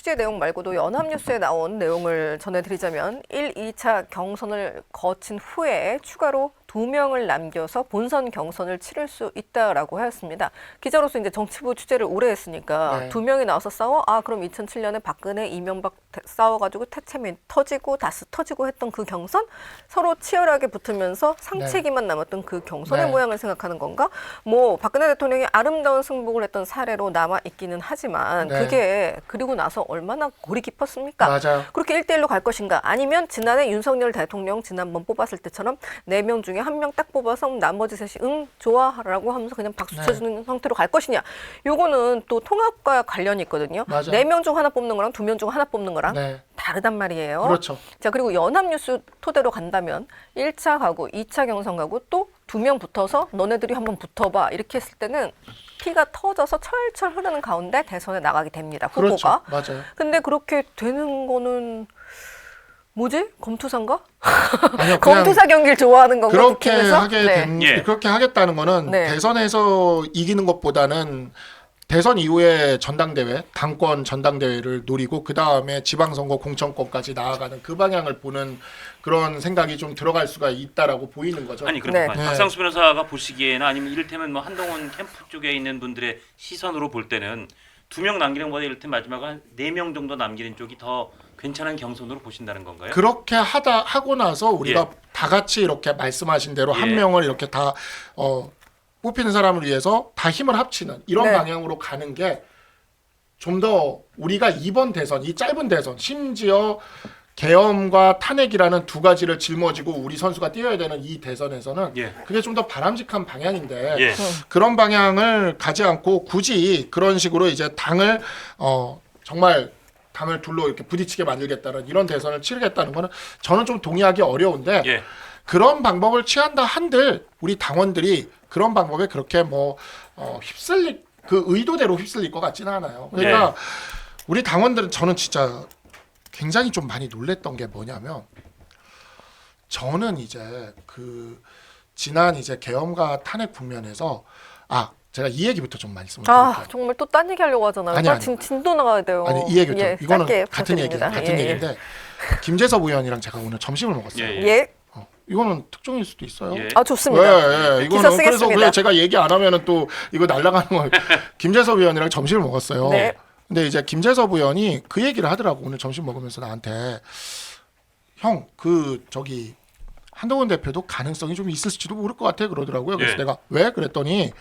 취재 내용 말고도 연합뉴스에 나온 내용을 전해드리자면 1, 2차 경선을 거친 후에 추가로 2명을 남겨서 본선 경선을 치를 수 있다라고 하였습니다. 기자로서 이제 정치부 취재를 오래 했으니까 네. 2명이 나와서 싸워? 아, 그럼 2007년에 박근혜, 이명박 싸워가지고 태체민 터지고 다스 터지고 했던 그 경선? 서로 치열하게 붙으면서 상체기만 남았던 그 경선의 네. 모양을 생각하는 건가? 뭐 박근혜 대통령이 아름다운 승복을 했던 사례로 남아 있기는 하지만 네. 그게 그리고 나서 얼마나 골이 깊었습니까? 맞아요. 그렇게 1대1로 갈 것인가? 아니면 지난해 윤석열 대통령 지난번 뽑았을 때처럼 4명 중에 1명 딱 뽑아서 나머지 셋이 응 좋아라고 하면서 그냥 박수 네. 쳐주는 형태로 갈 것이냐? 요거는 또 통합과 관련이 있거든요. 맞아요. 4명 중 하나 뽑는 거랑 2명 중 하나 뽑는 거랑 네. 다르단 말이에요. 그렇죠. 자, 그리고 연합뉴스 토대로 간다면 1차 가고 2차 경선 가고 또 2명 붙어서 너네들이 한번 붙어봐 이렇게 했을 때는 피가 터져서 철철 흐르는 가운데 대선에 나가게 됩니다. 후보가. 그렇죠. 맞아요. 근데 그렇게 되는 거는 뭐지? 검투사인가? 아니요, 그냥 검투사 경기를 좋아하는 건가? 그렇게 느낌에서? 하게 네. 된 예. 그렇게 하겠다는 거는 네. 대선에서 이기는 것보다는 대선 이후에 전당대회, 당권 전당대회를 노리고 그 다음에 지방선거 공천권까지 나아가는 그 방향을 보는 그런 생각이 좀 들어갈 수가 있다라고 보이는 거죠. 아니 그렇지만 네. 박상수 변호사가 보시기에는 아니면 이를테면 뭐 한동훈 캠프 쪽에 있는 분들의 시선으로 볼 때는 2명 남기는 것보다 이를테면 마지막에 한 4명 정도 남기는 쪽이 더 괜찮은 경선으로 보신다는 건가요? 그렇게 하고 나서 우리가 다 같이 이렇게 말씀하신 대로 한 예. 명을 이렇게 다 뽑히는 사람을 위해서 다 힘을 합치는 이런 네. 방향으로 가는 게 좀 더 우리가 이번 대선, 이 짧은 대선, 심지어 계엄과 탄핵이라는 두 가지를 짊어지고 우리 선수가 뛰어야 되는 이 대선에서는 예. 그게 좀 더 바람직한 방향인데 예. 그런 방향을 가지 않고 굳이 그런 식으로 이제 당을 정말 당을 둘로 이렇게 부딪히게 만들겠다는 이런 대선을 치르겠다는 거는 저는 좀 동의하기 어려운데 예. 그런 방법을 취한다 한들 우리 당원들이 그런 방법에 그렇게 뭐 휩쓸릴 그 의도대로 휩쓸릴 것 같지는 않아요. 그러니까 우리 당원들은 저는 진짜 굉장히 좀 많이 놀랬던 게 뭐냐면 저는 이제 그 지난 이제 계엄과 탄핵 국면에서 제가 이 얘기부터 좀 말씀을 드릴게요. 정말 또 딴 얘기 하려고 하잖아요. 아니, 빨리 아니. 진도 나가야 돼요. 아니 이 얘기부터 예, 이거는 짧게 같은 얘기예요. 부탁드립니다. 같은 예, 얘기인데 김재섭 의원이랑 제가 오늘 점심을 먹었어요. 예. 예. 이거는 특종일 수도 있어요. 예. 좋습니다. 예, 기사 이거는 쓰겠습니다. 그래서 제가 얘기 안 하면은 또 이거 날아가는 거. 김재섭 의원이랑 점심을 먹었어요. 네. 근데 이제 김재섭 의원이 그 얘기를 하더라고. 오늘 점심 먹으면서 나한테 형, 저기 한동훈 대표도 가능성이 좀 있을지도 모를 것 같아 그러더라고요. 그래서 예. 내가 왜 그랬더니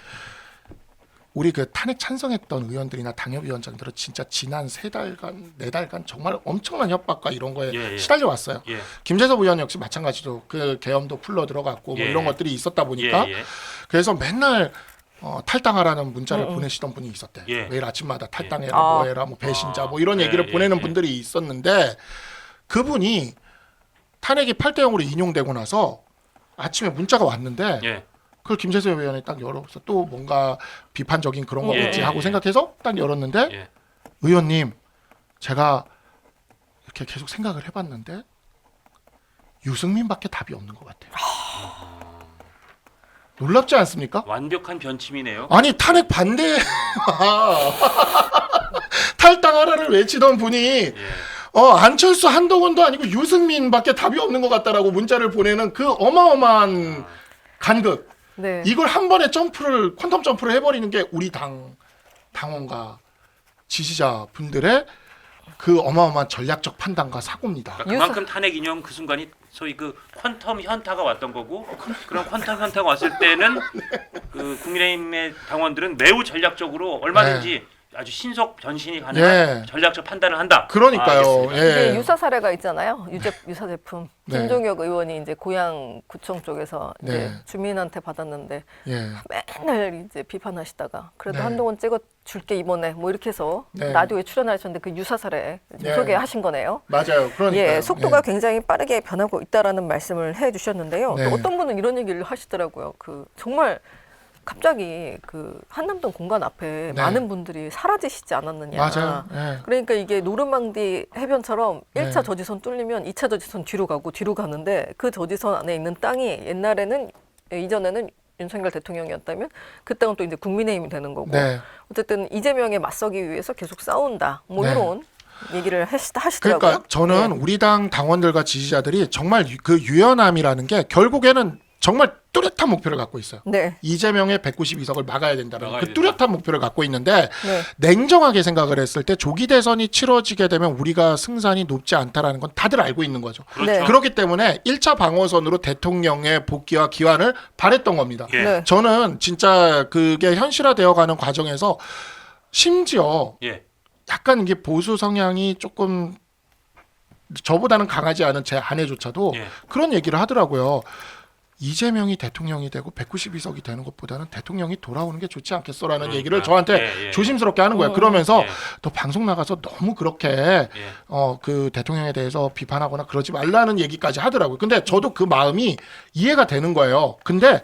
우리 그 탄핵 찬성했던 의원들이나 당협위원장들은 진짜 지난 3달간, 4달간 정말 엄청난 협박과 이런 거에 예. 시달려 왔어요. 예. 김재섭 의원 역시 마찬가지로 그 계엄도 풀러 들어갔고 뭐 예. 이런 것들이 있었다 보니까 예. 그래서 맨날 탈당하라는 문자를 보내시던 분이 있었대. 예. 매일 아침마다 탈당해라, 아. 뭐해라, 뭐 배신자, 뭐 이런 예, 얘기를 예, 보내는 예. 분들이 있었는데 그분이 탄핵이 8대 0으로 인용되고 나서 아침에 문자가 왔는데 예. 그걸 김재섭 의원이 딱 열어서 또 뭔가 비판적인 그런 거겠지 예, 하고 예. 생각해서 딱 열었는데 예. 의원님 제가 이렇게 계속 생각을 해봤는데 유승민밖에 답이 없는 것 같아요. 놀랍지 않습니까? 완벽한 변침이네요. 아니 탄핵 반대 탈당하라를 외치던 분이 예. 안철수 한동훈도 아니고 유승민밖에 답이 없는 것 같다라고 문자를 보내는 그 어마어마한 간극. 네. 이걸 한 번에 퀀텀 점프를 해버리는 게 우리 당원과 지지자 분들의 그 어마어마한 전략적 판단과 사고입니다. 그러니까 그만큼 탄핵 인용 그 순간이 소위 그 퀀텀 현타가 왔던 거고 그런 퀀텀 현타가 왔을 때는 그 국민의힘의 당원들은 매우 전략적으로 얼마든지 아주 신속 변신이 가능한 전략적 판단을 한다. 그러니까요. 알겠습니다. 이게 유사 사례가 있잖아요. 유사 제품. 네. 김종혁 의원이 이제 고양 구청 쪽에서 이제 네. 주민한테 받았는데 예. 맨날 이제 비판하시다가 그래도 네. 한동훈 찍어 줄게 이번에 뭐 이렇게 해서 네. 라디오에 출연하셨는데 그 유사 사례 네. 소개하신 거네요. 맞아요. 그러니까 예, 속도가 굉장히 빠르게 변하고 있다라는 말씀을 해주셨는데요. 네. 또 어떤 분은 이런 얘기를 하시더라고요. 정말 갑자기 한남동 공간 앞에 네. 많은 분들이 사라지시지 않았느냐. 맞아요. 예. 그러니까 이게 노르망디 해변처럼 네. 1차 저지선 뚫리면 2차 저지선 뒤로 가는데 그 저지선 안에 있는 땅이 이전에는 윤석열 대통령이었다면 그 땅은 또 이제 국민의힘이 되는 거고 네. 어쨌든 이재명에 맞서기 위해서 계속 싸운다. 뭐 네. 이런 얘기를 하시더라고요. 그러니까 저는 네. 우리 당 당원들과 지지자들이 정말 그 유연함이라는 게 결국에는 정말 뚜렷한 목표를 갖고 있어요. 네. 이재명의 192석을 막아야 된다는 막아야 그 된다. 뚜렷한 목표를 갖고 있는데 네. 냉정하게 생각을 했을 때 조기 대선이 치러지게 되면 우리가 승산이 높지 않다라는 건 다들 알고 있는 거죠. 그렇죠. 네. 그렇기 때문에 1차 방어선으로 대통령의 복귀와 기환을 바랬던 겁니다. 예. 네. 저는 진짜 그게 현실화되어 가는 과정에서 심지어 예. 약간 이게 보수 성향이 조금 저보다는 강하지 않은 제 아내조차도 예. 그런 얘기를 하더라고요. 이재명이 대통령이 되고 192석이 되는 것보다는 대통령이 돌아오는 게 좋지 않겠어라는 그러니까. 얘기를 저한테 예, 예. 조심스럽게 하는 거예요. 그러면서 예. 너 방송 나가서 너무 그렇게 예. 그 대통령에 대해서 비판하거나 그러지 말라는 얘기까지 하더라고요. 근데 저도 그 마음이 이해가 되는 거예요. 근데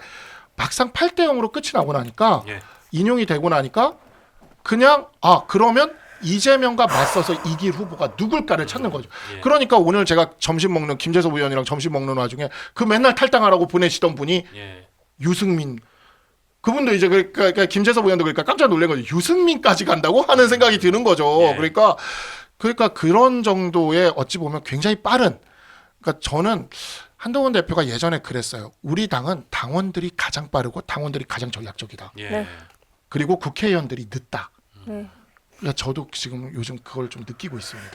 막상 8대 0으로 끝이 나고 나니까 예. 인용이 되고 나니까 그냥 그러면 이재명과 맞서서 이길 후보가 누굴까를 찾는 거죠. 예. 그러니까 오늘 제가 점심 먹는 김재섭 의원이랑 점심 먹는 와중에 그 맨날 탈당하라고 보내시던 분이 예. 유승민 그분도 이제 그러니까 김재섭 의원도 그러니까 깜짝 놀란 거죠. 유승민까지 간다고 하는 생각이 드는 거죠. 예. 그러니까 그런 정도의 어찌 보면 굉장히 빠른. 그러니까 저는 한동훈 대표가 예전에 그랬어요. 우리 당은 당원들이 가장 빠르고 당원들이 가장 전략적이다. 예. 네. 그리고 국회의원들이 늦다. 네. 그러니까 저도 지금 요즘 그걸 좀 느끼고 있습니다.